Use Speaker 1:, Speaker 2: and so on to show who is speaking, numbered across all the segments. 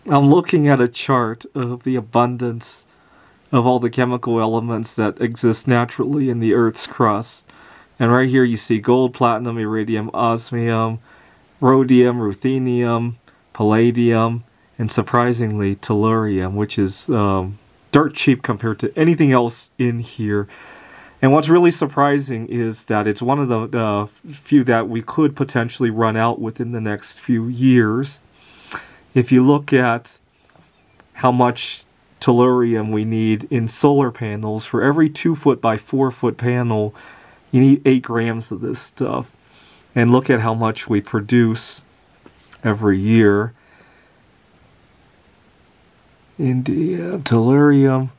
Speaker 1: I'm looking at a chart of the abundance of all the chemical elements that exist naturally in the Earth's crust. And right here you see gold, platinum, iridium, osmium, rhodium, ruthenium, palladium, and surprisingly tellurium, which is dirt cheap compared to anything else in here. And what's really surprising is that it's one of the few that we could potentially run out within the next few years. If you look at how much tellurium we need in solar panels, for every 2-foot by 4-foot panel, you need 8 grams of this stuff. And look at how much we produce every year. India, tellurium,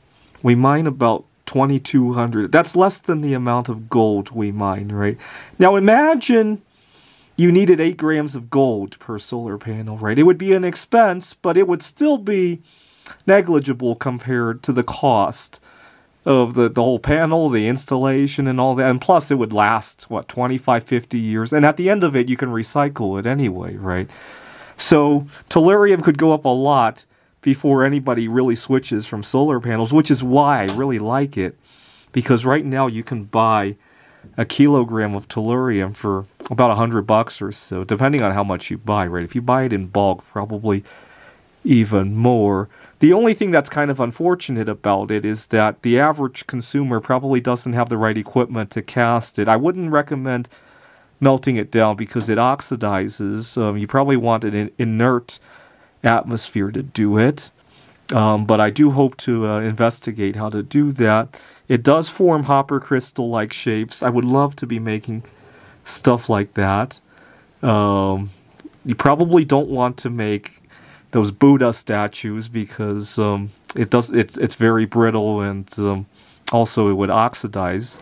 Speaker 1: we mine about 2,200. That's less than the amount of gold we mine, right? Now imagine you needed 8 grams of gold per solar panel, right? It would be an expense, but it would still be negligible compared to the cost of the whole panel, the installation, and all that. And plus, it would last, 25, 50 years. And at the end of it, you can recycle it anyway, right? So tellurium could go up a lot before anybody really switches from solar panels, which is why I really like it. Because right now, you can buy a kilogram of tellurium for about $100 or so, depending on how much you buy, right? If you buy it in bulk, probably even more. The only thing that's kind of unfortunate about it is that the average consumer probably doesn't have the right equipment to cast it. I wouldn't recommend melting it down because it oxidizes. You probably want an inert atmosphere to do it. But I do hope to investigate how to do that. It does form hopper crystal-like shapes. I would love to be making stuff like that. You probably don't want to make those Buddha statues because it's very brittle, and also it would oxidize,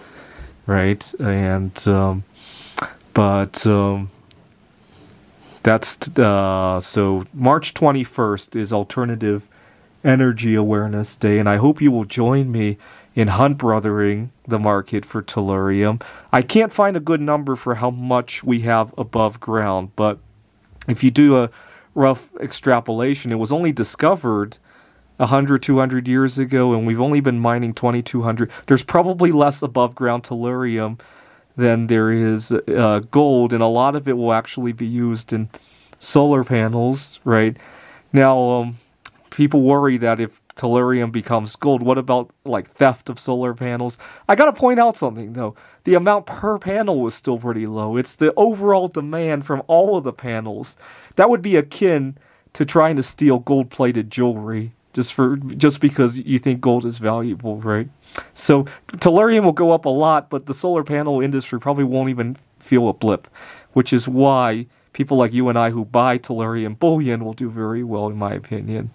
Speaker 1: right? And that's so March 21st is Alternative Energy Awareness Day, and I hope you will join me in hunt brothering the market for tellurium. I can't find a good number for how much we have above ground, but if you do a rough extrapolation, it was only discovered 100, 200 years ago, and we've only been mining 2,200. There's probably less above ground tellurium than there is gold, and a lot of it will actually be used in solar panels, right? Now, people worry that if tellurium becomes gold, what about like theft of solar panels? I gotta point out something though. The amount per panel was still pretty low. It's the overall demand from all of the panels. That would be akin to trying to steal gold-plated jewelry just because you think gold is valuable, right? So tellurium will go up a lot, but the solar panel industry probably won't even feel a blip, which is why people like you and I who buy tellurium bullion will do very well, in my opinion.